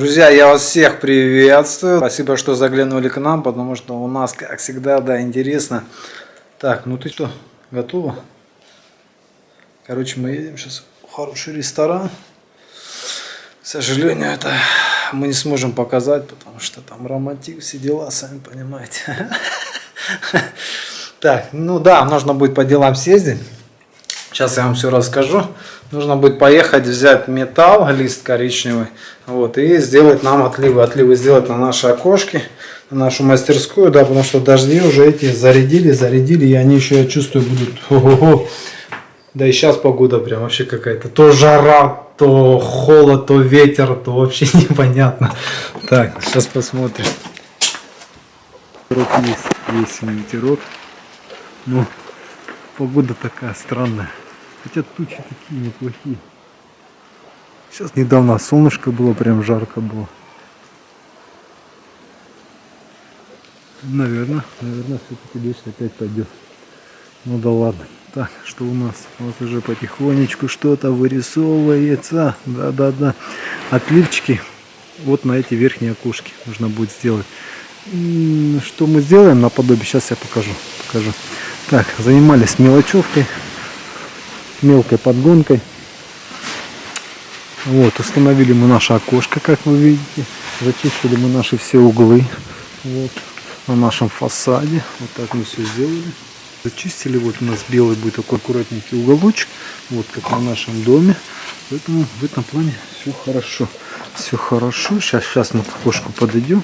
Друзья, я вас всех приветствую. Спасибо, что заглянули к нам, потому что у нас, как всегда, да, интересно. Так, ну ты что, готова? Короче, мы едем сейчас в хороший ресторан. К сожалению, это мы не сможем показать, потому что там романтик, все дела, сами понимаете. Так, ну да, нужно будет по делам съездить. Сейчас я вам все расскажу. Нужно будет поехать взять металл, лист коричневый, вот, и сделать нам отливы. Отливы сделать на наши окошки, на нашу мастерскую, да, потому что дожди уже эти зарядили, и они еще, я чувствую, будут... Ого-го. Да и сейчас погода прям вообще какая-то. То жара, то холод, то ветер, то вообще непонятно. Так, сейчас посмотрим. Есть ветерок. Ну, погода такая странная. Хотя тучи такие неплохие. Сейчас недавно солнышко было, прям жарко было. Наверное, все-таки дождь опять пойдет. Ну да ладно. Так, что у нас? У нас уже потихонечку что-то вырисовывается. Да. Отливчики вот на эти верхние окошки нужно будет сделать. Что мы сделаем наподобие? Сейчас я покажу. Так, занимались мелочевкой. Мелкой подгонкой. Вот, установили мы наше окошко, как вы видите. Зачистили мы наши все углы. Вот, на нашем фасаде. Вот так мы все сделали. Зачистили. Вот у нас белый будет такой аккуратненький уголочек. Вот как на нашем доме. Поэтому в этом плане все хорошо. Все хорошо. Сейчас мы к окошку подойдем.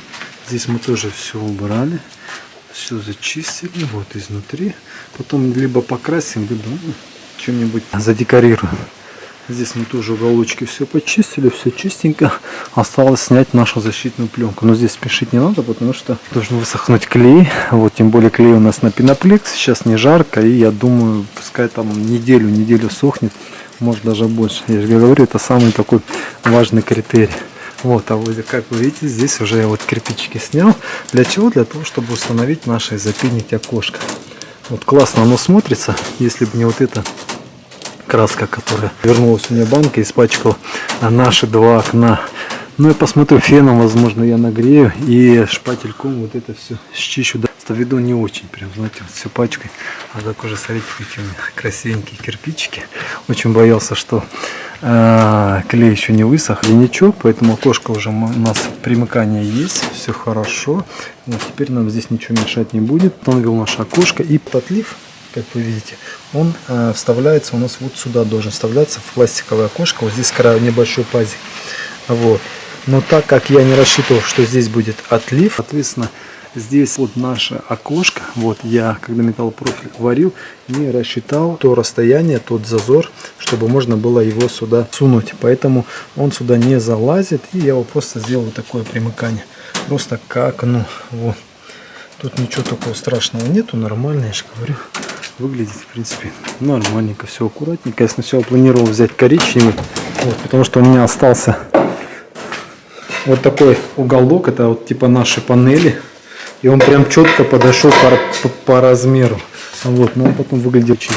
Здесь мы тоже все убрали. Все зачистили. Вот изнутри. Потом либо покрасим, либо чем-нибудь задекорируем. Здесь мы тоже уголочки все почистили, все чистенько. Осталось снять нашу защитную пленку. Но здесь спешить не надо, потому что должен высохнуть клей. Вот, тем более клей у нас на пеноплекс. Сейчас не жарко, и я думаю, пускай там неделю сохнет. Может даже больше. Я же говорю, это самый такой важный критерий. Вот, а вот как вы видите, здесь уже я вот кирпичики снял. Для чего? Для того, чтобы установить наше и запилить окошко. Вот классно оно смотрится, если бы не вот эта краска, которая вернулась у меня банка, испачкала наши два окна. Ну я посмотрю, феном, возможно, я нагрею и шпательком вот это все счищу. Да, что виду не очень, прям, знаете, вот все пачкой. А так уже, смотрите, какие у меня красивенькие кирпичики. Очень боялся, что клей еще не высох. И ничего, поэтому окошко уже у нас примыкание есть, все хорошо. Вот теперь нам здесь ничего мешать не будет. Установил наше окошко и отлив, как вы видите, он вставляется у нас вот сюда, должен вставляться в пластиковое окошко. Вот здесь край небольшой пазик. Вот. Но так как я не рассчитывал, что здесь будет отлив, соответственно, здесь вот наше окошко, вот я, когда металлопрофиль варил, не рассчитал то расстояние, тот зазор, чтобы можно было его сюда сунуть. Поэтому он сюда не залазит, и я его просто сделал вот такое примыкание. Просто к окну. Вот. Тут ничего такого страшного нету, нормально, я же говорю. Выглядит, в принципе, нормальненько, все аккуратненько. Я сначала планировал взять коричневый, вот, потому что у меня остался вот такой уголок, это вот типа наши панели. И он прям четко подошел по размеру. Вот, но он потом выглядел очень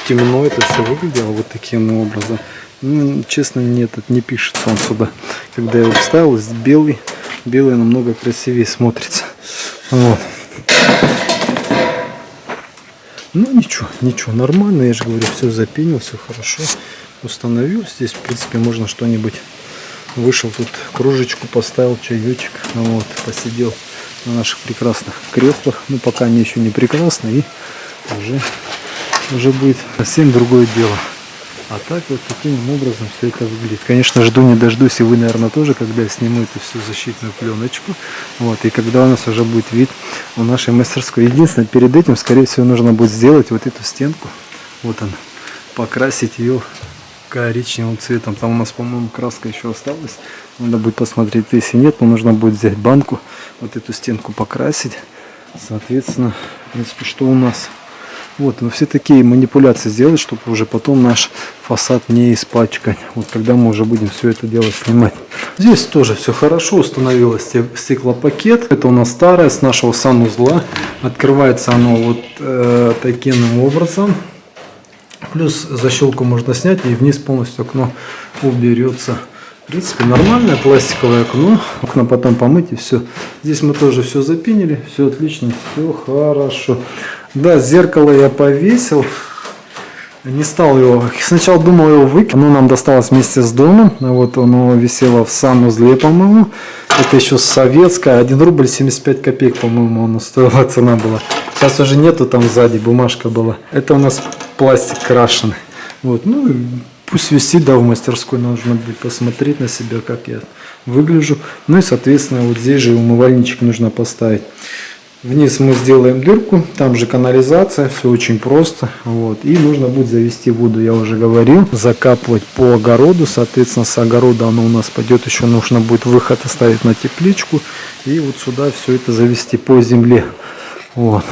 темно, это все выглядело вот таким образом. Ну, честно, нет, это не пишется он сюда. Когда я его вставил, белый намного красивее смотрится. Вот. Ну ничего, нормально, я же говорю, все запенил, все хорошо. Установил. Здесь, в принципе, можно что-нибудь. Вышел тут, кружечку поставил, чаечек, вот, посидел на наших прекрасных креслах. Ну, пока они еще не прекрасны, и уже будет совсем другое дело. А так вот таким образом все это выглядит. Конечно, жду не дождусь, и вы, наверное, тоже, когда я сниму эту всю защитную пленочку. Вот, и когда у нас уже будет вид у нашей мастерской. Единственное, перед этим, скорее всего, нужно будет сделать вот эту стенку. Вот она. Покрасить ее коричневым цветом. Там у нас, по-моему, краска еще осталась. Надо будет посмотреть, если нет, то нужно будет взять банку, вот эту стенку покрасить. Соответственно, в принципе, что у нас? Вот, но все такие манипуляции сделать, чтобы уже потом наш фасад не испачкать. Вот когда мы уже будем все это дело снимать. Здесь тоже все хорошо. Установилось стеклопакет. Это у нас старое, с нашего санузла. Открывается оно вот таким образом. Плюс защелку можно снять, и вниз полностью окно уберется. В принципе, нормальное пластиковое окно. Окна потом помыть и все. Здесь мы тоже все запинили. Все отлично, все хорошо. Да, зеркало я повесил. Не стал его. Сначала думал его выкинуть. Оно нам досталось вместе с домом. Вот оно висело в санузле, по-моему. Это еще советское. 1 рубль 75 копеек, по-моему, оно стоило, цена была. Сейчас уже нету, там сзади бумажка была. Это у нас пластик крашеный. Вот, ну, пусть висит, да, в мастерской. Нужно будет посмотреть на себя, как я выгляжу. Ну и, соответственно, вот здесь же умывальничек нужно поставить. Вниз мы сделаем дырку, там же канализация, все очень просто. Вот. И нужно будет завести воду, я уже говорил, закапывать по огороду. Соответственно, с огорода оно у нас пойдет, еще нужно будет выход оставить на тепличку. И вот сюда все это завести по земле. Вот.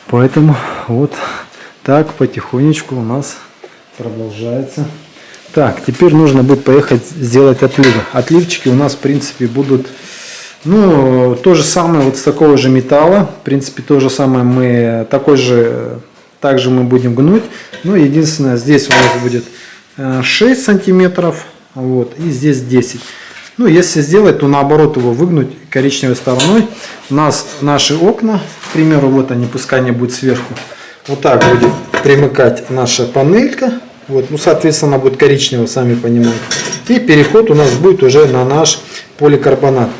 Поэтому вот так потихонечку у нас продолжается. Так, теперь нужно будет поехать сделать отливы. Отливчики у нас, в принципе, будут... Ну, то же самое вот с такого же металла. В принципе, то же самое мы также мы будем гнуть. Но единственное, здесь у нас будет 6 сантиметров. Вот, и здесь 10. Ну, если сделать, то наоборот его выгнуть коричневой стороной. У нас наши окна, к примеру, вот они, пускай они будут сверху. Вот так будет примыкать наша панелька. Вот, ну, соответственно, она будет коричневая, сами понимаете. И переход у нас будет уже на наш поликарбонат.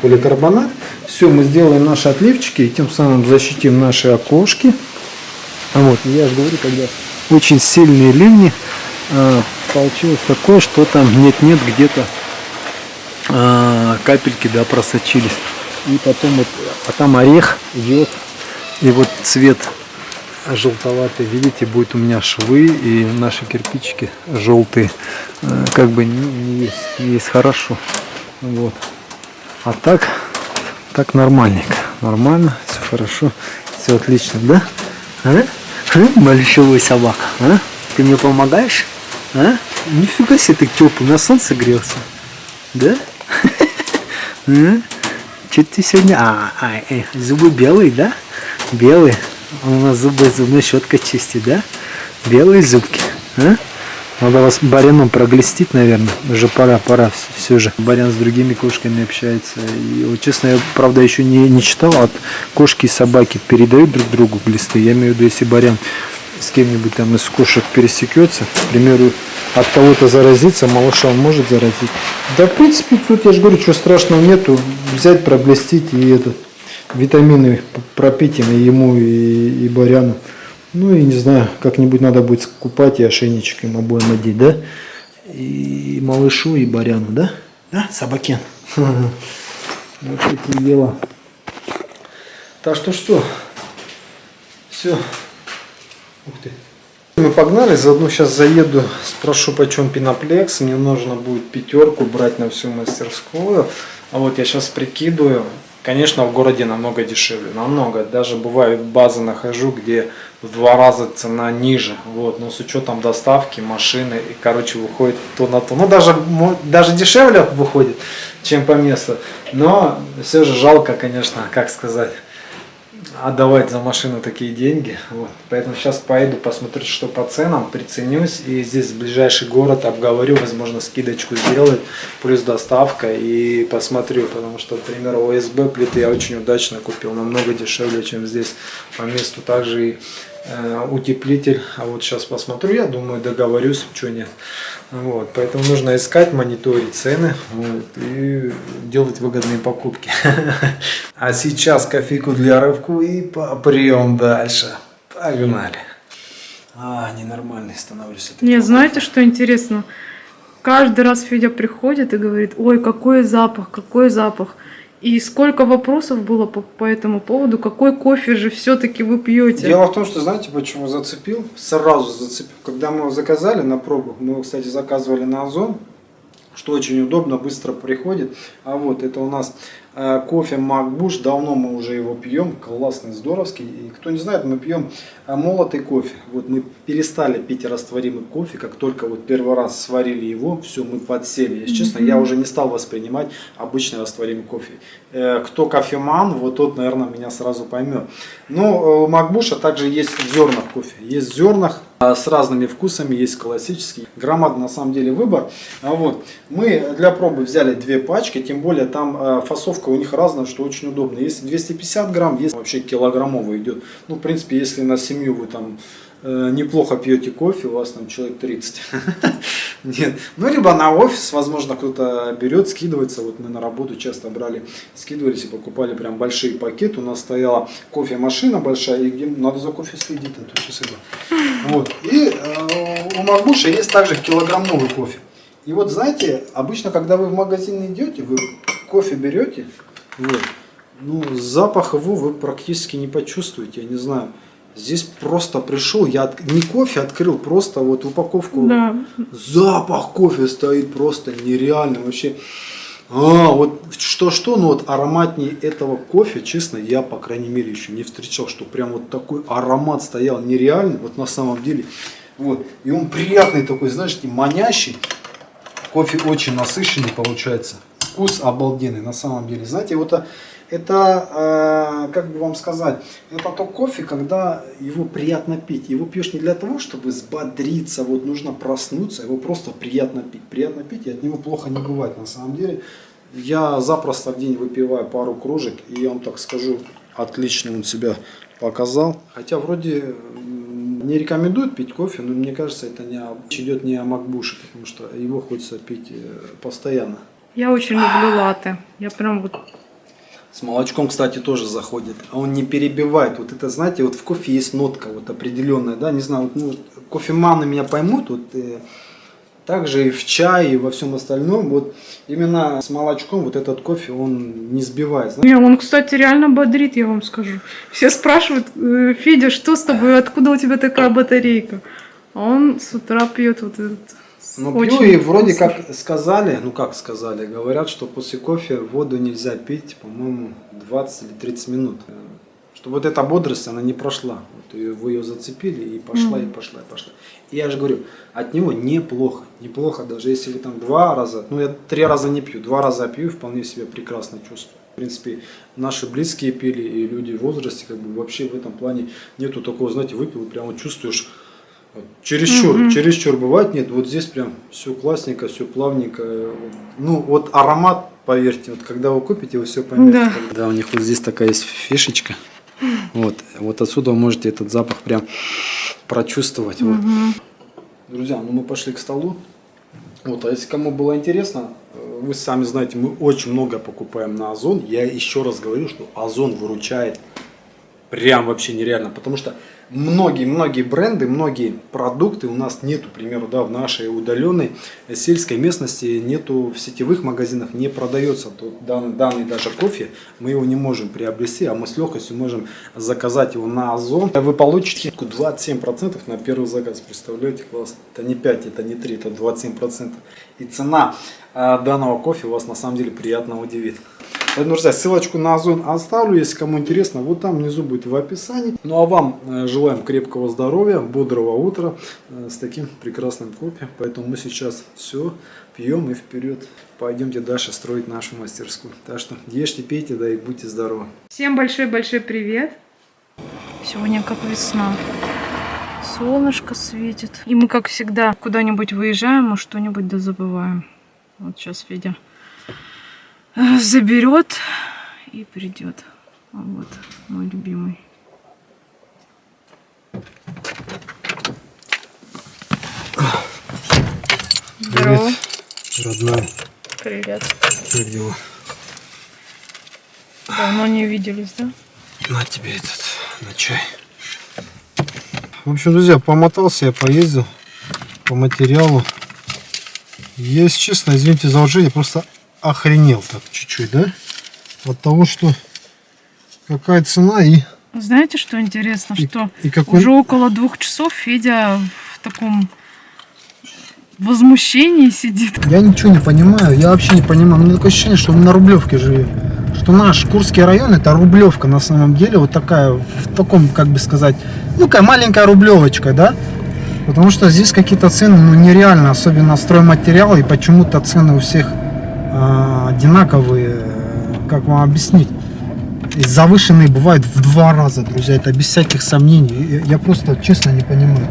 Все, мы сделаем наши отливчики и тем самым защитим наши окошки. Вот, я же говорю, когда очень сильные ливни, получилось такое, что там нет-нет, где-то капельки, да, просочились. И потом вот, а там орех идет, и вот цвет желтоватый, видите, будет у меня швы, и наши кирпичики желтые, как бы не есть хорошо. Вот. А так нормальненько, нормально, все хорошо, все отлично, да? А? Большой собака, а? Ты мне помогаешь? А? Нифига себе, ты теплый, на солнце грелся, да? Че ты сегодня? Зубы белые, да? Белые. Он у нас зубной щеткой чистит, да? Белые зубки. А? Надо вас баряном проглестить, наверное. Уже пора все же. Барян с другими кошками общается. И вот, честно, я, правда, еще не читал. От кошки и собаки передают друг другу глисты. Я имею в виду, если барян с кем-нибудь там из кошек пересекется, к примеру, от кого-то заразиться, малыша он может заразить. Да, в принципе, тут я же говорю, что страшного нету. Взять, проглестить и витамины пропить и ему, и баряну. Ну и не знаю, как-нибудь надо будет скупать и ошейничек им обоим одеть, да? И малышу, и баряну, да? Да, собакен? Вот такие дела. Так что, все. Ух ты. Мы погнали, заодно сейчас заеду, спрошу, почем пеноплекс. Мне нужно будет 5 брать на всю мастерскую. А вот я сейчас прикидываю. Конечно, в городе намного дешевле, намного. Даже бывает базы нахожу, где в 2 раза цена ниже. Вот, но с учетом доставки, машины, и, короче, выходит то на то. Ну, даже дешевле выходит, чем по месту. Но все же жалко, конечно, как сказать, отдавать за машину такие деньги. Вот. Поэтому сейчас поеду, посмотрю, что по ценам, приценюсь. И здесь в ближайший город обговорю, возможно, скидочку сделать, плюс доставка. И посмотрю, потому что, к примеру, ОСБ плиты я очень удачно купил, намного дешевле, чем здесь по месту. Также и утеплитель. А вот сейчас посмотрю, я думаю, договорюсь, что нет. Вот, поэтому нужно искать, мониторить цены, вот, и делать выгодные покупки. А сейчас кофейку для рыбку и попрем дальше. Погнали. Ненормальный становлюсь. Не, знаете, что интересно? Каждый раз Федя приходит и говорит: ой, какой запах, какой запах. И сколько вопросов было по этому поводу, какой кофе же все-таки вы пьете? Дело в том, что, знаете, почему зацепил? Сразу зацепил. Когда мы его заказали на пробу, мы его, кстати, заказывали на Озон, что очень удобно, быстро приходит. А вот это у нас кофе Макбуш, давно мы уже его пьем, классный, здоровский. И кто не знает, мы пьем молотый кофе. Вот мы перестали пить растворимый кофе, как только вот первый раз сварили его, все, мы подсели. Если честно, я уже не стал воспринимать обычный растворимый кофе. Кто кофеман, вот тот, наверное, меня сразу поймет. Но у Макбуша также есть в зернах кофе. Есть в зернах с разными вкусами, есть классический. Громадный на самом деле выбор. Вот. Мы для пробы взяли 2 пачки, тем более там фасовка у них разная, что очень удобно. Есть 250 грамм, есть вообще килограммовый идет. Ну, в принципе, если на семью вы там неплохо пьете кофе, у вас там человек 30. Нет. Ну, либо на офис, возможно, кто-то берет, скидывается. Вот мы на работу часто брали, скидывались и покупали прям большие пакеты. У нас стояла кофемашина большая, и где надо за кофе следить, а то сейчас это. Вот. И у Макбуша есть также килограммовый кофе. И вот знаете, обычно, когда вы в магазин идете, вы кофе берете, вот, ну, запах его вы практически не почувствуете, я не знаю. Здесь просто пришел, я не кофе открыл, просто вот упаковку. Да. Запах кофе стоит просто нереально вообще. Вот что-что, но вот ароматнее этого кофе, честно, я, по крайней мере, еще не встречал, что прям вот такой аромат стоял нереальный, вот на самом деле. Вот. И он приятный такой, знаешь, манящий. Кофе очень насыщенный получается. Вкус обалденный на самом деле. Знаете, вот это, как бы вам сказать, это тот кофе, когда его приятно пить. Его пьешь не для того, чтобы взбодриться, вот нужно проснуться, его просто приятно пить. Приятно пить, и от него плохо не бывает на самом деле. Я запросто в день выпиваю пару кружек, и я вам так скажу, отлично он себя показал. Хотя вроде не рекомендуют пить кофе, но мне кажется, это речь идет не о Макбуше, потому что его хочется пить постоянно. Я очень люблю латте. Я прям вот... С молочком, кстати, тоже заходит. А он не перебивает. Вот это, знаете, вот в кофе есть нотка вот определенная, да, не знаю, вот, ну, кофеманы меня поймут, вот также и в чае, и во всем остальном, вот именно с молочком вот этот кофе, он не сбивает. Знаете? Не, он, кстати, реально бодрит, я вам скажу. Все спрашивают: Федя, что с тобой, откуда у тебя такая батарейка? А он с утра пьет вот этот. Ну, пью, и вроде как сказали, ну как сказали, говорят, что после кофе воду нельзя пить, по-моему, 20 или 30 минут. Чтобы вот эта бодрость, она не прошла. Вот вы ее зацепили, и пошла, и пошла, и пошла. И я же говорю, от него неплохо. Неплохо, даже если вы там 2 раза, ну я 3 раза не пью, 2 раза пью, вполне себя прекрасно чувствую. В принципе, наши близкие пили, и люди в возрасте, как бы вообще в этом плане нету такого, знаете, выпил, прямо чувствуешь, чересчур бывает, нет, вот здесь прям все классненько, все плавненько. Ну, вот аромат, поверьте, вот когда вы купите, вы все поймете. Да. Да, у них вот здесь такая есть фишечка. Вот отсюда вы можете этот запах прям прочувствовать. Вот. Друзья, ну мы пошли к столу. Вот, а если кому было интересно, вы сами знаете, мы очень много покупаем на Озон. Я еще раз говорю, что Озон выручает прям вообще нереально, потому что многие бренды, многие продукты у нас нету, к примеру, да, в нашей удаленной сельской местности нету, в сетевых магазинах не продается данный даже кофе, мы его не можем приобрести, а мы с легкостью можем заказать его на Озон. Вы получите 27% на первый заказ, представляете, классно. Это не 5, это не 3, это 27%. И цена данного кофе вас на самом деле приятно удивит. Поэтому, друзья, ссылочку на Озон оставлю, если кому интересно, вот там внизу будет в описании. Ну а вам желаем крепкого здоровья, бодрого утра с таким прекрасным кофе. Поэтому мы сейчас все пьем и вперед. Пойдемте дальше строить нашу мастерскую. Так что ешьте, пейте, да и будьте здоровы. Всем большой-большой привет. Сегодня как весна. Солнышко светит. И мы, как всегда, куда-нибудь выезжаем, а что-нибудь да забываем. Вот сейчас Федя заберет и придет. Вот мой любимый. Здорово. Родная. Привет. Как дела? Давно не виделись, да? На тебе этот, на чай. В общем, друзья, помотался я, поездил по материалу. Я, если честно, извините за выражение, просто охренел так чуть-чуть, да? От того, что какая цена и... Знаете, что интересно? Что какой... уже около 2 часов Федя в таком возмущении сидит. Я ничего не понимаю, я вообще не понимаю. У меня такое ощущение, что мы на Рублевке живем. Что наш Курский район — это Рублевка на самом деле. Вот такая, в таком, как бы сказать, ну, такая маленькая Рублевочка, да? Потому что здесь какие-то цены, ну, нереально, особенно стройматериалы, и почему-то цены у всех одинаковые, как вам объяснить, и завышенные бывают в 2 раза, друзья, это без всяких сомнений, я просто честно не понимаю.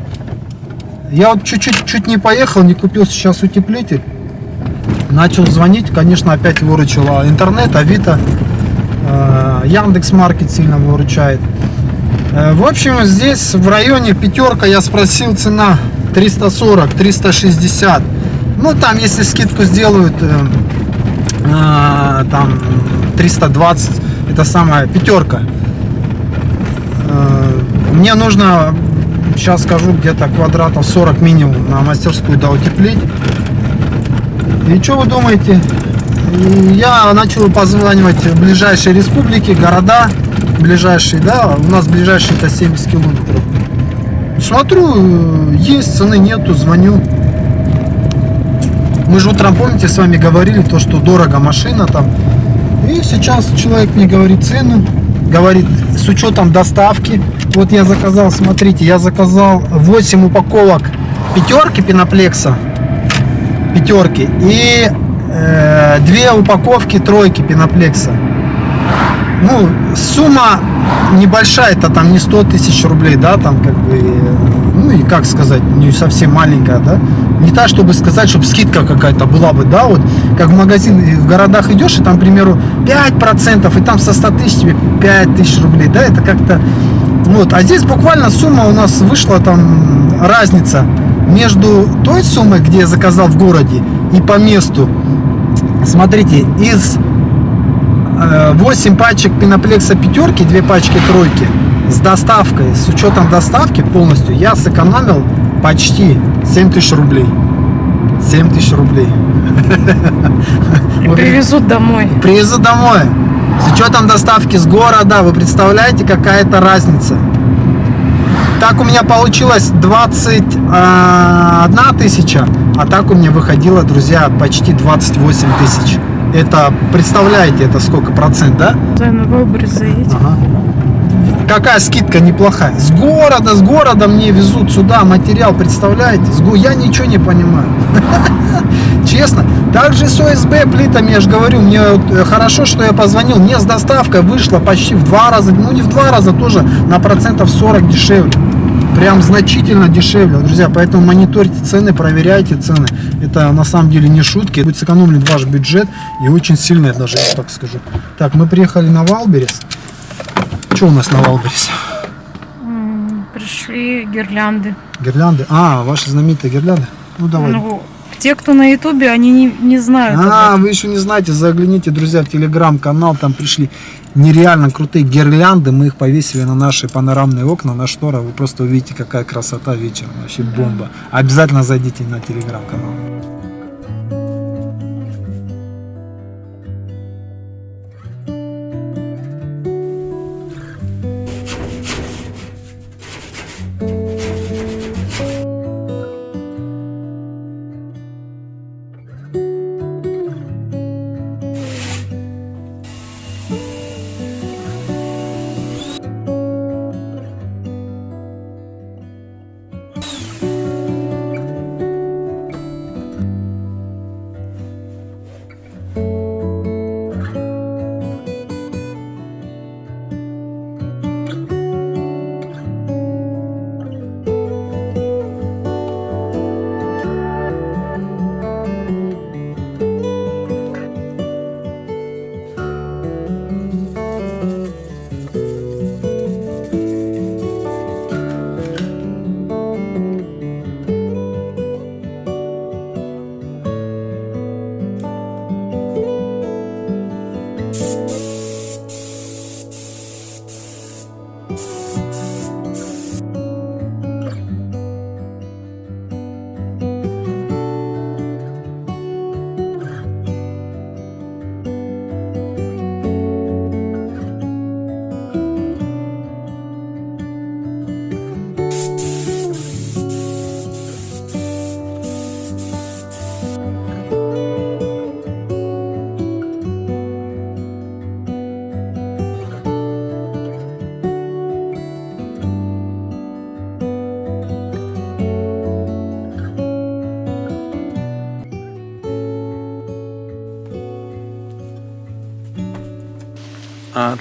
Я вот чуть не поехал, не купил сейчас утеплитель. Начал звонить, конечно, опять выручила интернет, Авито, Яндекс.Маркет сильно выручает. В общем, здесь в районе пятерка, я спросил, цена 340, 360. Ну, там, если скидку сделают, там 320, это самая пятерка. Мне нужно, сейчас скажу, где-то квадратов 40 минимум на мастерскую доутеплить. И что вы думаете? Я начал позванивать в ближайшие республики, города ближайшие, да, у нас ближайшие это 70 километров. Смотрю, есть, цены нету, звоню. Мы же утром, помните, с вами говорили, то, что дорого машина там. И сейчас человек мне говорит цену, говорит, с учетом доставки. Вот я заказал, смотрите, я заказал 8 упаковок пятерки пеноплекса, пятерки, и 2 упаковки тройки пеноплекса. Ну, сумма небольшая, это там не 100 тысяч рублей, да, там как бы, ну и как сказать, не совсем маленькая, да. Не так, чтобы сказать, чтобы скидка какая-то была бы, да, вот, как в магазин в городах идешь, и там, к примеру, 5%, и там со 100 тысяч тебе 5 тысяч рублей, да, это как-то, вот, а здесь буквально сумма у нас вышла, там, разница между той суммой, где я заказал в городе, и по месту. Смотрите, из 8 пачек пеноплекса пятерки, 2 пачки тройки, с доставкой, с учетом доставки полностью, я сэкономил почти 7 тысяч рублей. 7 тысяч рублей. Привезут домой. Привезут домой. С учетом доставки с города, вы представляете, какая это разница. Так у меня получилось 21 тысяча, а так у меня выходило, друзья, почти 28 тысяч. Это, представляете, это сколько процент, да? Да, на Валберес заедем. Ага. Какая скидка неплохая. С города мне везут сюда материал, представляете? Я ничего не понимаю. Честно. Также с ОСБ плитами, я же говорю, мне хорошо, что я позвонил. Мне с доставкой вышло почти в 2 раза, ну не в 2 раза, тоже на процентов 40 дешевле. Прям значительно дешевле, друзья. Поэтому мониторьте цены, проверяйте цены. Это на самом деле не шутки. Будет сэкономлен ваш бюджет и очень сильно, я даже так скажу. Так, мы приехали на Валберес. Что у нас на Валбересе? Пришли гирлянды. Гирлянды? А, ваши знаменитые гирлянды? Ну давай. Ну, те, кто на ютубе, они не знают. Вы еще не знаете, загляните, друзья, в телеграм-канал, там пришли нереально крутые гирлянды, мы их повесили на наши панорамные окна, на шторы, вы просто увидите, какая красота вечером, вообще бомба. Обязательно зайдите на телеграм-канал.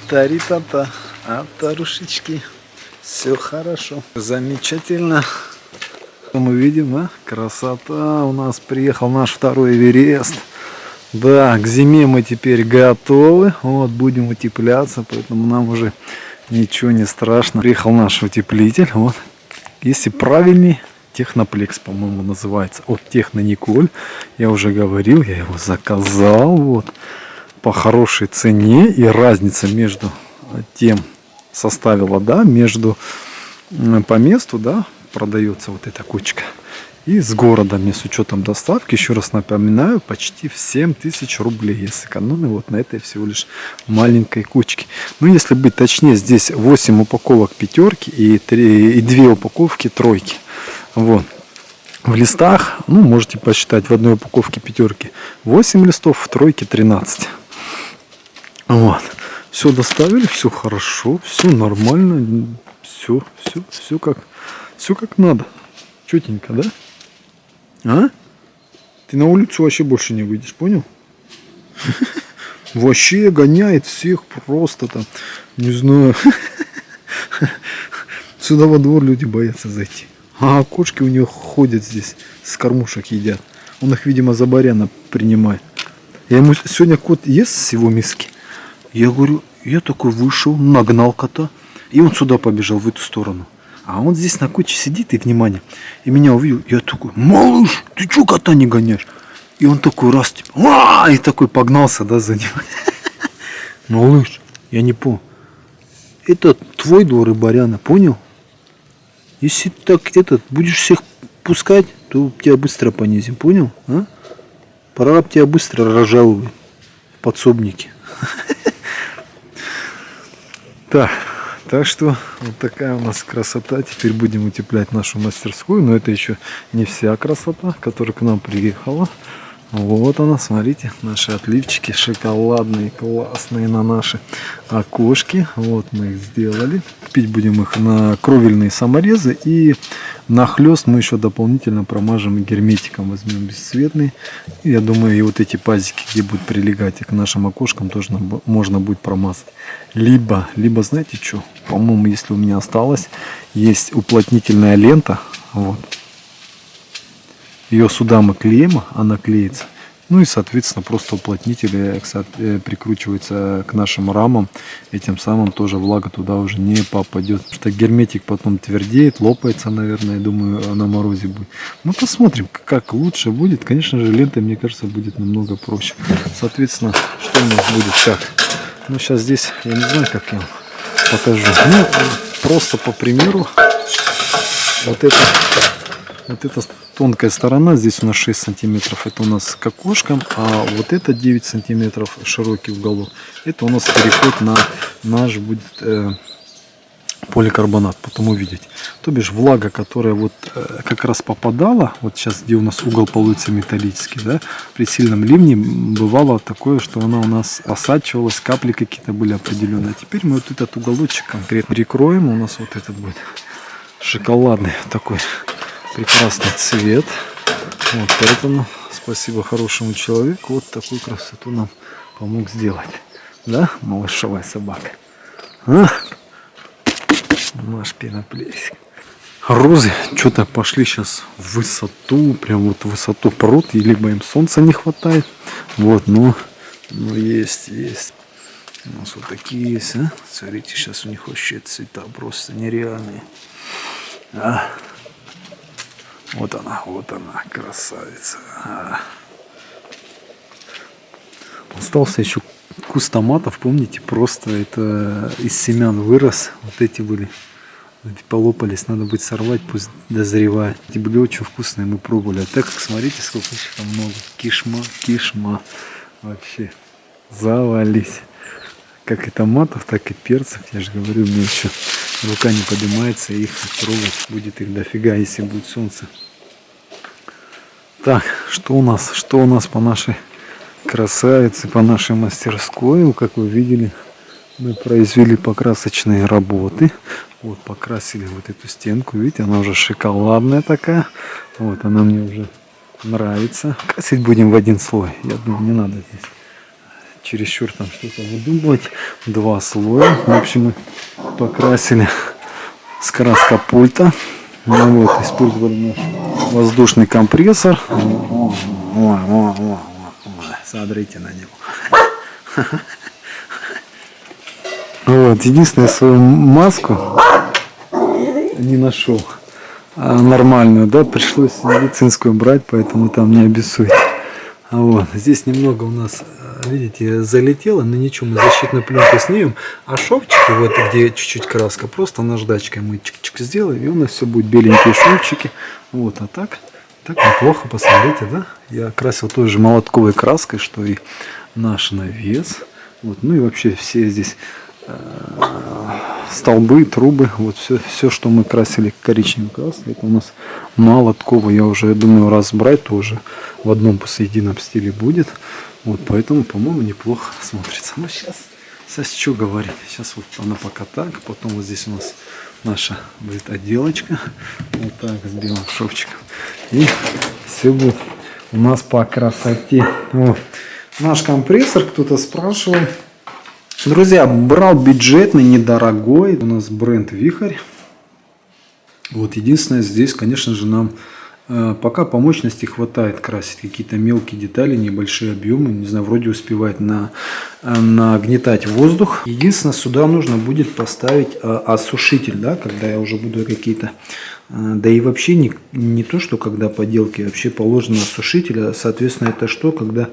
Таритата, тарушечки, все хорошо, замечательно. Мы видим, да? Красота. У нас приехал наш второй Эверест. Да, к зиме мы теперь готовы. Вот, будем утепляться, поэтому нам уже ничего не страшно. Приехал наш утеплитель. Вот. Если правильней, Техноплекс, по-моему, называется. От Технониколь. Я уже говорил, я его заказал. Вот. По хорошей цене. И разница между тем составила, да, между по месту, да, продается вот эта кучка. И с городами, с учетом доставки, еще раз напоминаю, почти в 7000 рублей я сэкономил вот на этой всего лишь маленькой кучке. Ну, если быть точнее, здесь 8 упаковок пятерки и 2 упаковки тройки. Вот. В листах, ну, можете посчитать, в одной упаковке пятерки 8 листов, в тройке 13. Вот. Все доставили, все хорошо, все нормально, все как надо. Четенько, да? А? Ты на улицу вообще больше не выйдешь, понял? Вообще гоняет всех просто там, не знаю. Сюда во двор люди боятся зайти. А кошки у него ходят здесь, с кормушек едят. Он их, видимо, за баряна принимает. Я ему сегодня кот ест с его миски. Я говорю, я такой вышел, нагнал кота, и он сюда побежал, в эту сторону. А он здесь на куче сидит, и внимание, и меня увидел, я такой, малыш, ты чё кота не гоняешь? И он такой раз, типа, и такой погнался, да, за ним. Малыш, я не понял, это твой двор и баряна, понял? Если так будешь всех пускать, то тебя быстро понизим, понял? А? Пора тебя быстро разжаловать в подсобнике. Так что вот такая у нас красота. Теперь будем утеплять нашу мастерскую. Но это еще не вся красота, которая к нам приехала. Вот она, смотрите, наши отливчики шоколадные, классные на наши окошки. Вот мы их сделали. Пить будем их на кровельные саморезы. И нахлест мы еще дополнительно промажем герметиком. Возьмем бесцветный. И я думаю, и вот эти пазики, где будут прилегать к нашим окошкам, тоже можно будет промазать. Либо, знаете что? По-моему, если у меня осталось, есть уплотнительная лента. Вот. Ее сюда мы клеим, она клеится. Ну и, соответственно, просто уплотнители прикручиваются к нашим рамам. И тем самым тоже влага туда уже не попадет. Потому что герметик потом твердеет, лопается, наверное, я думаю, на морозе будет. Мы посмотрим, как лучше будет. Конечно же, лентой, мне кажется, будет намного проще. Соответственно, что у нас будет как? Ну, сейчас здесь, я не знаю, как я вам покажу. Ну, просто по примеру, вот эта тонкая сторона, здесь у нас 6 сантиметров, это у нас к окошкам, а вот это 9 сантиметров широкий уголок, это у нас переход на наш будет поликарбонат, потом увидите. То бишь влага, которая вот как раз попадала, вот сейчас, где у нас угол получится металлический, да, при сильном ливне бывало такое, что она у нас осадчивалась, капли какие-то были определенные. А теперь мы вот этот уголочек конкретно перекроем, у нас вот этот будет шоколадный такой прекрасный цвет. Вот поэтому спасибо хорошему человеку, вот такую красоту нам помог сделать. Да, малышевая собака? А? Наш пеноплесик. Розы что-то пошли сейчас в высоту, прям вот в высоту прут, и либо им солнца не хватает. Вот, но есть. У нас вот такие есть, а? Смотрите, сейчас у них вообще цвета просто нереальные. А? Вот она, красавица. А. Остался еще куст томатов, помните, просто это из семян вырос. Вот эти были, полопались, надо будет сорвать, пусть дозревает. Эти были очень вкусные, мы пробовали. А так как, смотрите, сколько их там много. Кишма. Вообще, завались. Как и томатов, так и перцев. Я же говорю, мне еще рука не поднимается, и их трогать будет их дофига, если будет солнце. Так, что у нас по нашей красавице, по нашей мастерской? Как вы видели, мы произвели покрасочные работы. Вот, покрасили вот эту стенку, видите, она уже шоколадная такая. Вот, она мне уже нравится. Красить будем в один слой. Я думаю, не надо здесь чересчур там что-то выдумывать. 2 слоя. В общем, мы покрасили с краска пульта. Ну вот, использовали наш воздушный компрессор. Ой, смотрите на него. Вот, единственное, свою маску не нашел нормальную, да, пришлось медицинскую брать, поэтому там не обессудьте. Вот, здесь немного у нас, видите, залетело, но ничего, мы защитную пленку снимем, а шовчики, вот где чуть-чуть краска, просто наждачкой мы чик-чик сделаем, и у нас все будет беленькие шовчики. Вот, а так неплохо, посмотрите, да? Я красил той же молотковой краской, что и наш навес. Вот, ну и вообще все здесь столбы, трубы, вот все, что мы красили коричневой краской, это у нас молотковый. Я уже думаю, раз брать, то уже в одном посерединном стиле будет. Вот, поэтому, по-моему, неплохо смотрится. Ну, сейчас что говорить? Сейчас вот она пока так, потом вот здесь у нас наша будет отделочка, вот так, с белым шовчиком. И все будет у нас по красоте. Вот. Наш компрессор, кто-то спрашивал. Друзья, брал бюджетный, недорогой. У нас бренд Вихрь. Вот, единственное, здесь, конечно же, нам пока по мощности хватает красить какие-то мелкие детали, небольшие объемы. Не знаю, вроде успевает нагнетать воздух. Единственное, сюда нужно будет поставить осушитель, да, когда я уже буду какие-то... Да и вообще не то, что когда поделки, вообще положено осушитель. Соответственно, это что, когда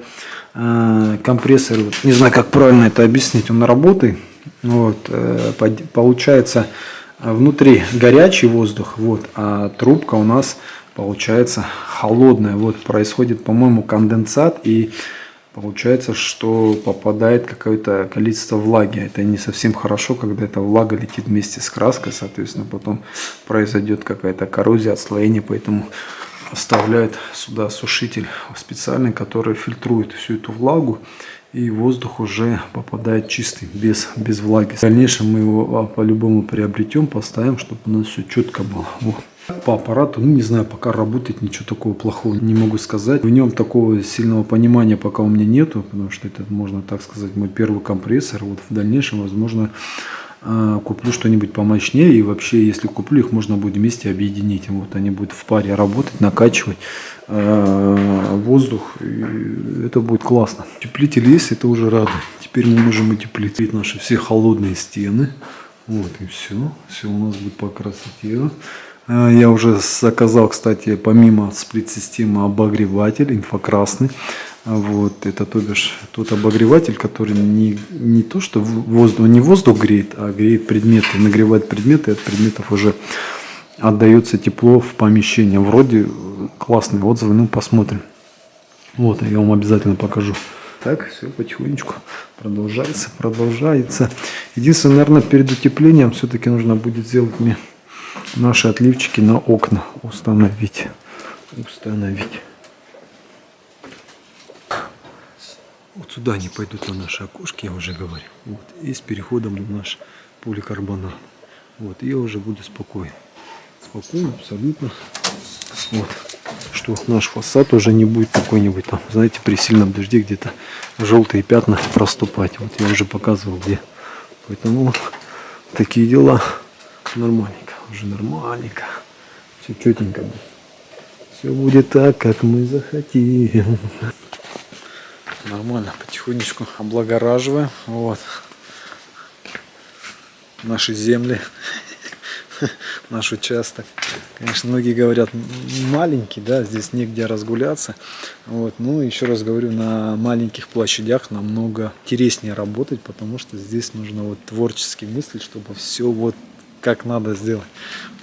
компрессор, вот, не знаю, как правильно это объяснить, он работает, вот, получается внутри горячий воздух, вот, а трубка у нас получается холодная. Вот, происходит, по-моему, конденсат, и получается, что попадает какое-то количество влаги. Это не совсем хорошо, когда эта влага летит вместе с краской, соответственно, потом произойдет какая-то коррозия, отслоение, поэтому вставляют сюда осушитель специальный, который фильтрует всю эту влагу, и воздух уже попадает чистый, без влаги. В дальнейшем мы его по-любому приобретем, поставим, чтобы у нас все четко было. Вот. По аппарату, ну не знаю, пока работает, ничего такого плохого не могу сказать. В нем такого сильного понимания пока у меня нету, потому что это, можно так сказать, мой первый компрессор. Вот в дальнейшем, возможно, куплю что-нибудь помощнее, и вообще, если куплю, их можно будет вместе объединить. Вот они будут в паре работать, накачивать воздух, и это будет классно. Утеплитель есть, это уже радует. Теперь мы можем утеплить наши все холодные стены. Вот и все у нас будет по красоте. Я уже заказал, кстати, помимо сплит-системы обогреватель инфракрасный. Вот, это то бишь тот обогреватель, который не то, что не воздух греет, а греет предметы, нагревает предметы, и от предметов уже отдается тепло в помещение. Вроде классные отзывы, ну посмотрим. Вот, я вам обязательно покажу. Так, все потихонечку продолжается. Единственное, наверное, перед утеплением все-таки нужно будет сделать мне наши отливчики на окна установить. Вот сюда они пойдут на наши окошки, я уже говорю. Вот, и с переходом на наш поликарбонат. Вот, и я уже буду спокоен. Спокойно, абсолютно. Вот. Что наш фасад уже не будет какой-нибудь там, знаете, при сильном дожде где-то желтые пятна проступать. Вот я уже показывал где. Поэтому вот такие дела. Нормальненько, уже нормальненько. Все четенько будет. Все будет так, как мы захотим. Нормально, потихонечку облагораживаем. Вот. Наши земли. Наш участок. Конечно, многие говорят, маленький, да, здесь негде разгуляться. Вот. Ну, еще раз говорю, на маленьких площадях намного интереснее работать, потому что здесь нужно вот творчески мыслить, чтобы все вот как надо сделать.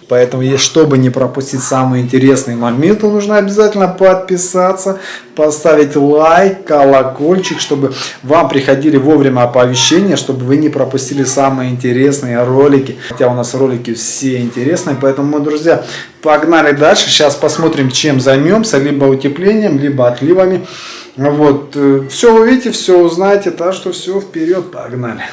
Поэтому, чтобы не пропустить самые интересные моменты, нужно обязательно подписаться, поставить лайк, колокольчик, чтобы вам приходили вовремя оповещения, чтобы вы не пропустили самые интересные ролики. Хотя у нас ролики все интересные, поэтому, друзья, погнали дальше. Сейчас посмотрим, чем займемся, либо утеплением, либо отливами. Вот, все увидите, все узнаете, так что все, вперед, погнали.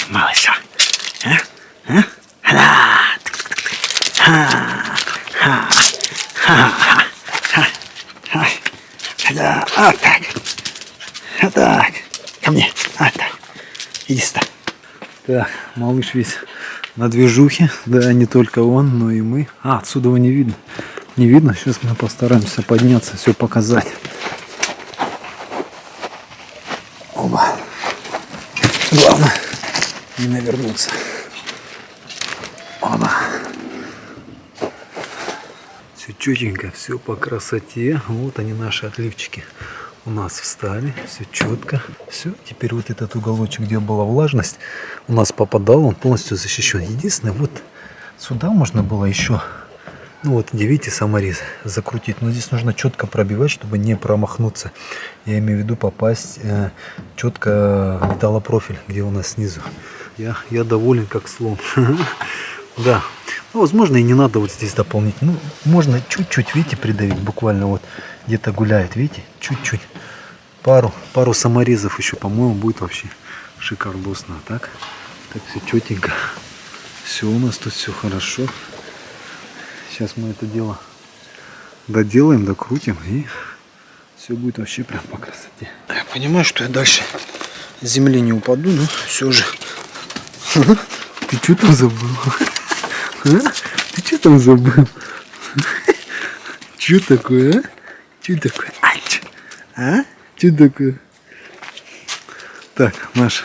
Малыша. Да, вот так. Вот так. Ко мне. Вот так. Иди сюда. Так, малыш весь на движухе. Да, не только он, но и мы. А, отсюда его не видно. Не видно. Сейчас мы постараемся подняться, все показать. Оба. Главное не навернуться. Оба. Все четенько, все по красоте. Вот они, наши отливчики. У нас встали, все четко. Все, теперь вот этот уголочек, где была влажность, у нас попадал, он полностью защищен. Единственное, вот сюда можно было еще, ну вот, где видите, саморез закрутить. Но здесь нужно четко пробивать, чтобы не промахнуться. Я имею в виду попасть четко в металлопрофиль, где у нас снизу. Я доволен как слон. Да. Ну, возможно, и не надо вот здесь дополнить. Ну, можно чуть-чуть, видите, придавить. Буквально вот где-то гуляет, видите? Чуть-чуть. Пару саморезов еще, по-моему, будет вообще шикардосно. Так все четенько. Все у нас тут все хорошо. Сейчас мы это дело доделаем, докрутим. И все будет вообще прям по красоте. Я понимаю, что я дальше с земли не упаду, но все же. Ты что там забыл? Ты что там забыл? Что такое, а? Что такое? Ай, а? Что такое? Так, наш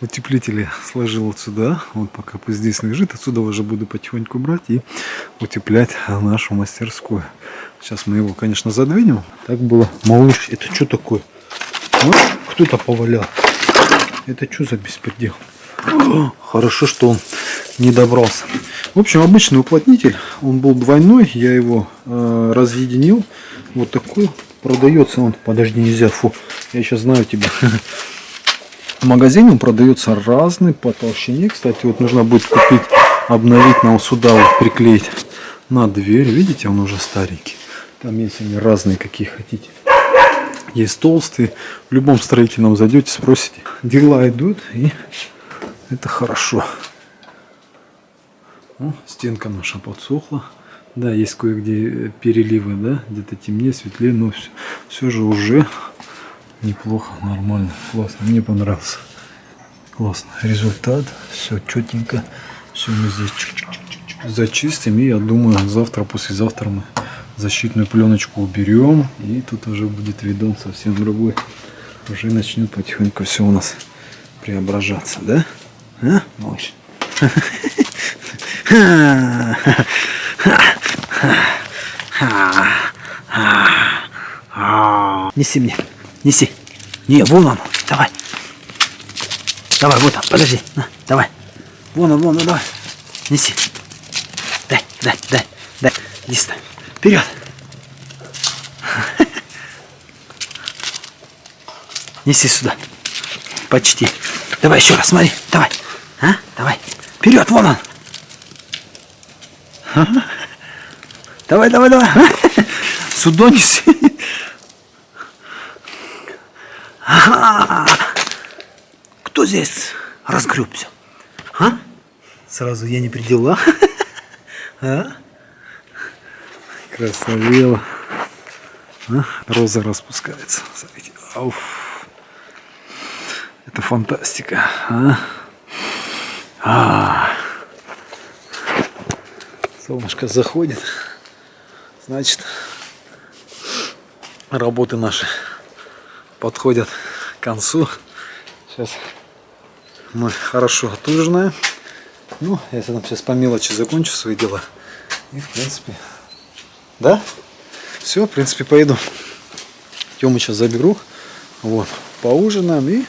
утеплитель я сложил вот сюда. Вот пока пусть здесь лежит. Отсюда уже буду потихоньку брать и утеплять нашу мастерскую. Сейчас мы его, конечно, задвинем. Так было. Малыш, это что такое? Ну, кто-то повалял. Это что за беспредел? Хорошо, что он не добрался. В общем, обычный уплотнитель. Он был двойной. Я его разъединил. Вот такой. Продается он. Подожди, нельзя. Фу. Я сейчас знаю тебя. В магазине он продается разный по толщине. Кстати, вот нужно будет купить, обновить, нам сюда вот приклеить на дверь. Видите, он уже старенький. Там есть они разные, какие хотите. Есть толстые. В любом строительном зайдете, спросите. Дела идут, и это хорошо. О, стенка наша подсохла. Да, есть кое-где переливы, да, где-то темнее, светлее, но все же уже неплохо, нормально, классно. Мне понравился. Классно. Результат. Все четенько. Все мы здесь зачистим. И я думаю, завтра, послезавтра мы защитную пленочку уберем. И тут уже будет видон совсем другой. Уже начнет потихоньку все у нас преображаться, да? А, малыш? Неси мне. Неси. Не, вон он. Давай. Давай, вот он. Подожди. На, давай. Вон он, давай. Неси. Дай. Иди сюда. Вперед. Неси сюда. Почти. Давай еще раз, смотри. Давай. А? Давай. Вперед, вон он. Давай. Сюда неси. Ага. Кто здесь разгребся? А? Сразу я не при делах. А? Красавела. А? Роза распускается. Смотрите. Ауф. Это фантастика. Солнышко заходит. Значит, работы наши подходят к концу. Сейчас мы хорошо отужинаем. Ну, я там сейчас по мелочи закончу свои дела. И в принципе, да? Все, в принципе, поеду. Тему сейчас заберу. Вот, поужинаем и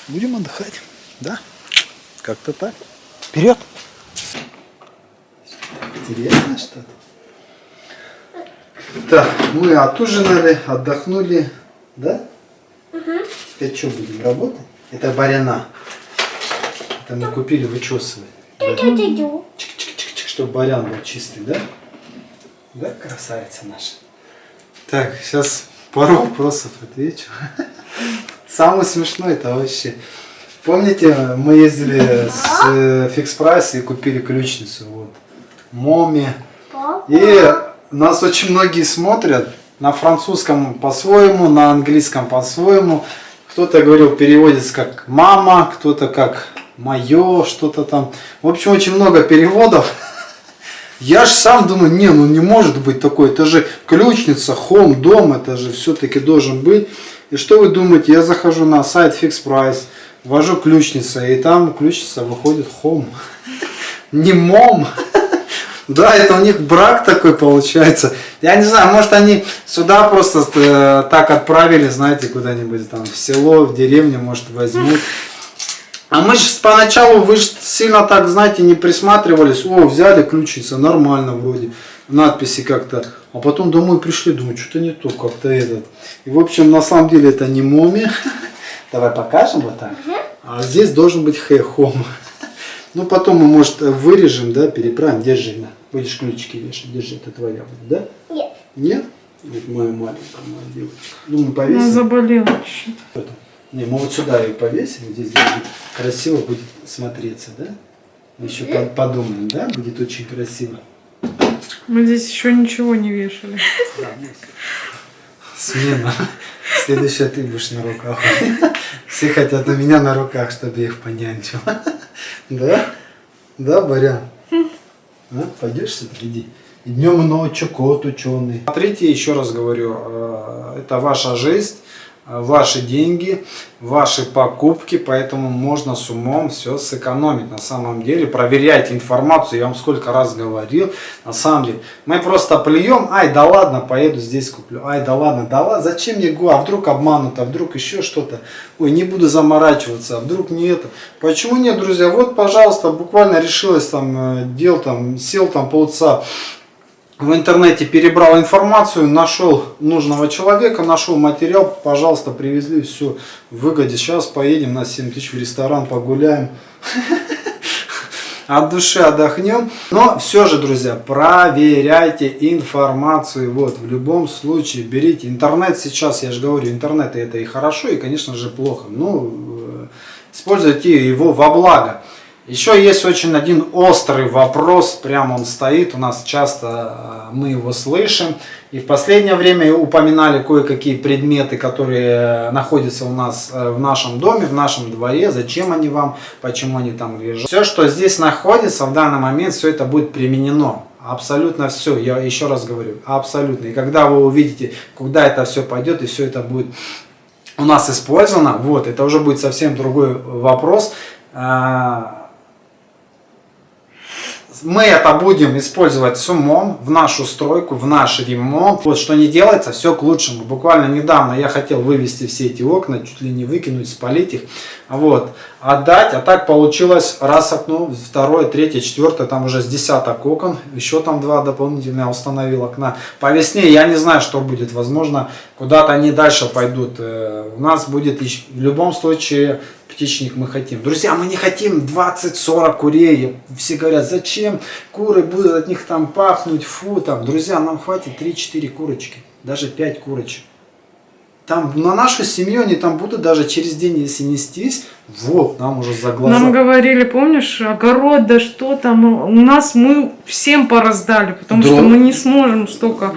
будем отдыхать. Да? Как-то так. Вперед! Интересно что-то. Так, мы отужинали, отдохнули. Да? Теперь что, будем работать? Это баряна. Это мы купили вычесывать. Да? Чик-чик-чик-чик, чтобы барян был чистый, да? Да, красавица наша. Так, сейчас пару вопросов отвечу. Самое смешное это вообще. Помните, мы ездили с Fix Price и купили ключницу. Вот. Моми. И нас очень многие смотрят. На французском по-своему, на английском по-своему. Кто-то говорил, переводится как мама, кто-то как мое, что-то там. В общем, очень много переводов. Я же сам думаю, ну не может быть такой. Это же ключница, home, дом, это же все-таки должен быть. И что вы думаете, я захожу на сайт Fix Price, ввожу ключница, и там ключница выходит home. Не мом. Да, это у них брак такой получается. Я не знаю, может они сюда просто так отправили, знаете, куда-нибудь там в село, в деревню, может возьмут. А мы же поначалу, вы же сильно так, знаете, не присматривались. О, взяли ключница, нормально вроде. Надписи как-то. А потом домой пришли, думаю, что-то не то, как-то этот. И в общем, на самом деле это не моми. Давай покажем вот так. А здесь должен быть home. Ну, потом мы, может, вырежем, да, переправим. Держи, на. Будешь ключики вешать. Держи, это твоя будет, да? Нет. Нет? Вот моя маленькая, моя девочка. Ну, мы повесим. Она заболела еще. Не, мы вот сюда ее повесим. Здесь будет красиво будет смотреться, да? Мы еще подумаем, да? Будет очень красиво. Мы здесь еще ничего не вешали. Да, ну, смена. Следующая ты будешь на руках. Все хотят у меня на руках, чтобы я их понянчил. Да? Да, Барян? А? Пойдешь сюда? Иди. И днем и ночью кот ученый. Смотрите, еще раз говорю, это ваша жизнь, ваши деньги, ваши покупки, поэтому можно с умом все сэкономить. На самом деле, проверяйте информацию, я вам сколько раз говорил, на самом деле. Мы просто плюем, ай, да ладно, поеду здесь куплю, ай, да ладно, зачем мне го, а вдруг обманут, а вдруг еще что-то, ой, не буду заморачиваться, а вдруг не это. Почему нет, друзья, вот, пожалуйста, буквально решилось там, дел там, сел там полчаса, в интернете перебрал информацию, нашел нужного человека, нашел материал, пожалуйста, привезли, все, в выгоде. Сейчас поедем на 7 тысяч в ресторан, погуляем, от души отдохнем. Но все же, друзья, проверяйте информацию, вот, в любом случае, берите. Интернет сейчас, я же говорю, интернет это и хорошо, и, конечно же, плохо, но используйте его во благо. Еще есть очень один острый вопрос, прямо он стоит, у нас часто мы его слышим. И в последнее время упоминали кое-какие предметы, которые находятся у нас в нашем доме, в нашем дворе. Зачем они вам, почему они там лежат. Все, что здесь находится в данный момент, все это будет применено. Абсолютно все, я еще раз говорю, абсолютно. И когда вы увидите, куда это все пойдет, и все это будет у нас использовано, вот, это уже будет совсем другой вопрос. Мы это будем использовать с умом в нашу стройку, в наш ремонт. Вот что не делается, все к лучшему. Буквально недавно я хотел вывести все эти окна, чуть ли не выкинуть, спалить их. Вот, отдать, а так получилось раз окно, второе, третье, четвертое, там уже с десяток окон. Еще там 2 дополнительно я установил окна. По весне я не знаю, что будет. Возможно, куда-то они дальше пойдут. У нас будет в любом случае птичник мы хотим. Друзья, мы не хотим 20-40 курей. Все говорят, зачем куры будут от них там пахнуть, фу там. Друзья, нам хватит 3-4 курочки, даже 5 курочек. Там на нашу семью они там будут даже через день, если нестись, вот, нам уже за глаза. Нам говорили, помнишь, огород, да что там, у нас мы всем пораздали, потому что мы не сможем столько.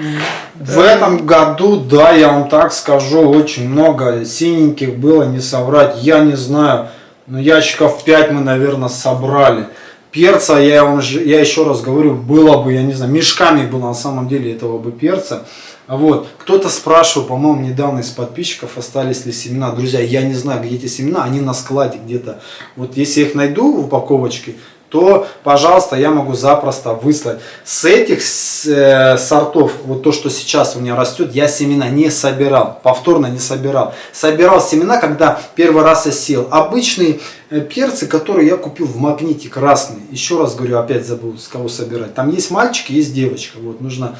В этом году, да, я вам так скажу, очень много синеньких было, не соврать, я не знаю, но ящиков 5 мы, наверное, собрали. Перца, я еще раз говорю, было бы, я не знаю, мешками было на самом деле этого бы перца. Вот. Кто-то спрашивал, по-моему, недавно из подписчиков, остались ли семена. Друзья, я не знаю, где эти семена, они на складе где-то. Вот если я их найду в упаковочке, то, пожалуйста, я могу запросто выслать. С этих сортов, вот то, что сейчас у меня растет, я семена не собирал, повторно не собирал. Собирал семена, когда первый раз я сел. Обычные перцы, которые я купил в Магните, красные. Еще раз говорю, опять забыл, с кого собирать. Там есть мальчик, есть девочка. Вот нужно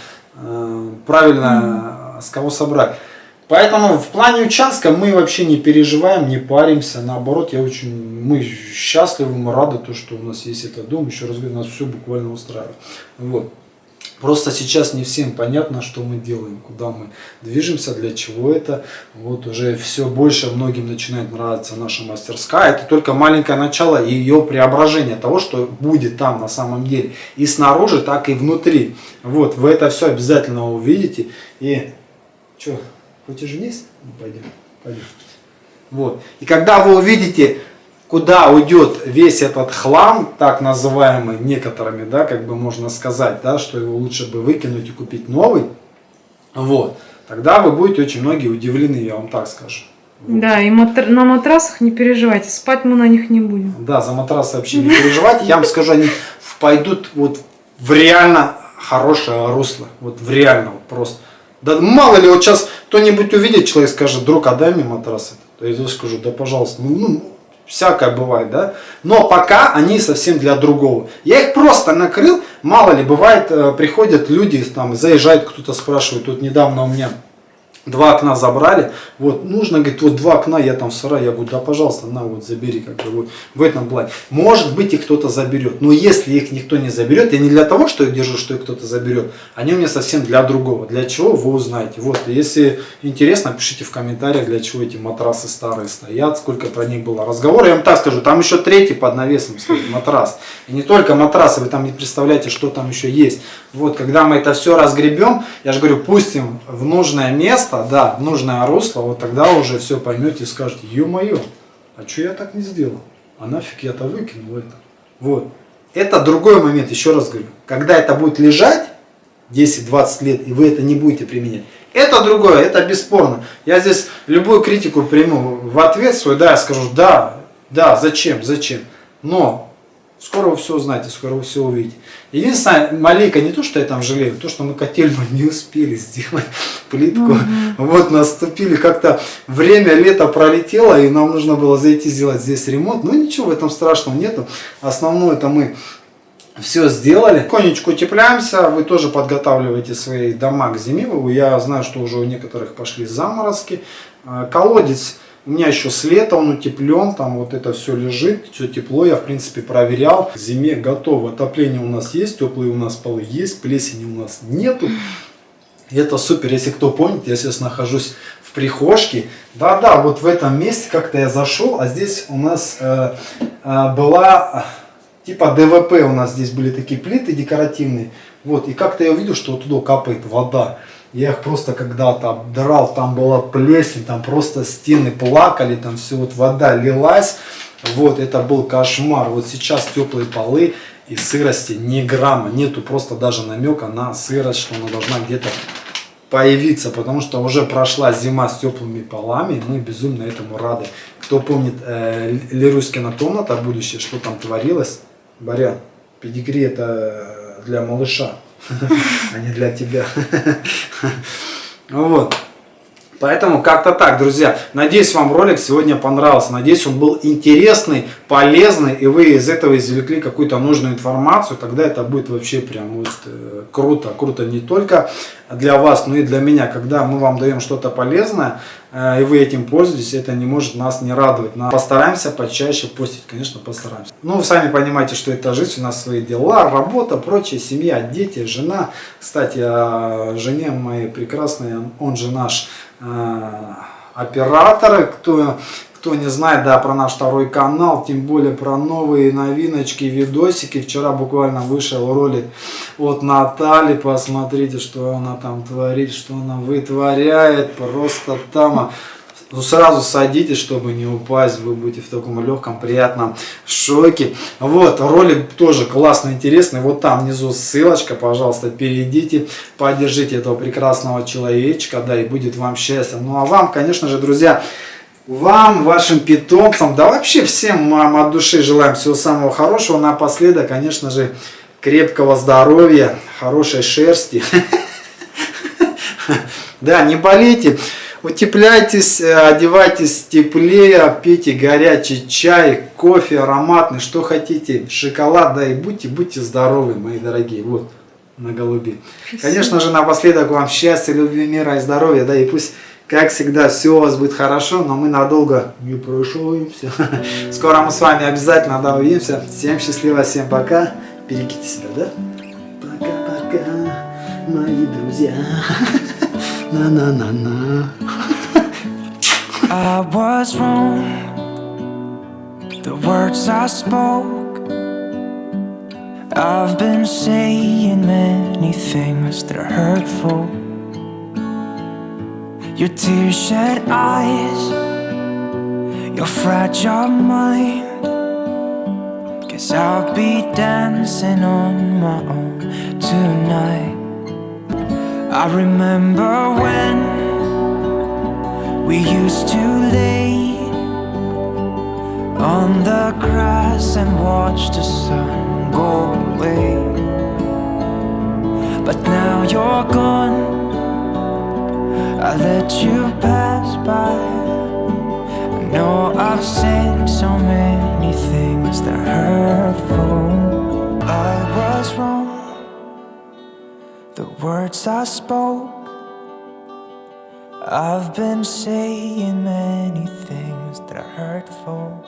правильно с кого собрать. Поэтому в плане участка мы вообще не переживаем, не паримся. Наоборот, мы счастливы, мы рады, то, что у нас есть этот дом. Еще раз говорю, нас все буквально устраивает. Вот. Просто сейчас не всем понятно, что мы делаем, куда мы движемся, для чего это. Вот уже все больше многим начинает нравиться наша мастерская. Это только маленькое начало ее преображения того, что будет там на самом деле. И снаружи, так и внутри. Вот, вы это все обязательно увидите. И что, хочешь вниз? Пойдем, пойдем. Вот. И когда вы увидите, куда уйдет весь этот хлам, так называемый некоторыми, да, как бы можно сказать, да, что его лучше бы выкинуть и купить новый, вот, тогда вы будете очень многие удивлены, я вам так скажу. Вот. Да, и на матрасах не переживайте, спать мы на них не будем. Да, за матрасы вообще не переживайте, я вам скажу, они пойдут вот в реально хорошее русло, вот в реально, вот просто. Да мало ли, вот сейчас кто-нибудь увидит, человек скажет: друг, отдай мне матрасы. Я скажу: да пожалуйста, всякое бывает, да, но пока они совсем для другого. Я их просто накрыл, мало ли, бывает, приходят люди, там, заезжает кто-то, спрашивает, тут недавно у меня 2 окна забрали, вот, нужно, говорит, вот 2 окна, я там в сарае, я говорю: да пожалуйста, на, вот, забери, как бы, вот, в этом плане. Может быть, их кто-то заберет, но если их никто не заберет, я не для того, что их держу, что их кто-то заберет, они у меня совсем для другого. Для чего, вы узнаете. Вот, если интересно, пишите в комментариях, для чего эти матрасы старые стоят, сколько про них было разговора. Я вам так скажу, там еще 3-й под навесом стоит матрас. И не только матрасы, вы там не представляете, что там еще есть. Вот, когда мы это все разгребем, я же говорю, пустим в нужное место, да, в нужное русло, вот тогда уже все поймете и скажете: ё-моё, а что я так не сделал? А нафиг я-то выкинул это? Вот. Это другой момент, еще раз говорю. Когда это будет лежать 10-20 лет, и вы это не будете применять, это другое, это бесспорно. Я здесь любую критику приму в ответ свой, да, я скажу: да, зачем. Но скоро вы все узнаете, скоро вы все увидите. Единственное, маленько не то, что я там жалею, то, что мы котельную не успели сделать, плитку. Вот, наступили как-то время, лето пролетело, и нам нужно было зайти сделать здесь ремонт. Ну ничего, в этом страшного нету. Основное это мы все сделали. Потихонечку утепляемся, вы тоже подготавливаете свои дома к зиме. Я знаю, что уже у некоторых пошли заморозки. Колодец у меня еще с лета, он утеплен, там вот это все лежит, все тепло, я в принципе проверял. К зиме готово, отопление у нас есть, теплые у нас полы есть, плесени у нас нету. И это супер, если кто помнит, я сейчас нахожусь в прихожке. Да, вот в этом месте как-то я зашел, а здесь у нас была типа ДВП, у нас здесь были такие плиты декоративные. Вот, и как-то я увидел, что оттуда капает вода. Я их просто когда-то обдрал, там была плесень, там просто стены плакали, там все, вот вода лилась. Вот, это был кошмар. Вот сейчас теплые полы и сырости ни грамма, нету просто даже намека на сырость, что она должна где-то появиться, потому что уже прошла зима с теплыми полами, и мы безумно этому рады. Кто помнит Леруськина комната будущее, что там творилось? Барян, педигри это для малыша, а не для тебя. Вот. Поэтому как-то так, друзья. Надеюсь, вам ролик сегодня понравился. Надеюсь, он был интересный, полезный, и вы из этого извлекли какую-то нужную информацию. Тогда это будет вообще прям вот круто. Круто не только для вас, но и для меня. Когда мы вам даем что-то полезное, и вы этим пользуетесь, это не может нас не радовать. Постараемся почаще постить, конечно, постараемся. Ну, вы сами понимаете, что это жизнь, у нас свои дела, работа, прочее, семья, дети, жена. Кстати, о жене моей прекрасной, он же наш оператор. Кто не знает, да, про наш 2-й канал, тем более про новые новиночки, видосики. Вчера буквально вышел ролик от Натальи. Посмотрите, что она там творит, что она вытворяет. Просто там. Ну, сразу садитесь, чтобы не упасть, вы будете в таком легком, приятном шоке. Вот, ролик тоже классный, интересный. Вот там внизу ссылочка, пожалуйста, перейдите, поддержите этого прекрасного человечка, да, и будет вам счастье. Ну, а вам, конечно же, друзья, вам, вашим питомцам, да вообще всем вам от души желаем всего самого хорошего. Напоследок, конечно же, крепкого здоровья, хорошей шерсти. Да, не болейте. Утепляйтесь, одевайтесь теплее, пейте горячий чай, кофе ароматный, что хотите, шоколад, да, и будьте здоровы, мои дорогие, вот, на голуби. Конечно же, напоследок вам счастья, любви, мира и здоровья, да, и пусть, как всегда, все у вас будет хорошо, но мы надолго не прощаемся. Скоро мы с вами обязательно, да, увидимся. Всем счастливо, всем пока, берегите себя, да, пока-пока. мои друзья. На-на-на-на. I was wrong. The words I spoke. I've been saying many things that are hurtful. Your tear-shed eyes, your fragile mind. Guess I'll be dancing on my own tonight. I remember when we used to lay on the grass and watch the sun go away. But now you're gone, I let you pass by. I know I've said so many things that are hurtful. I was wrong. The words I spoke, I've been saying many things that are hurtful.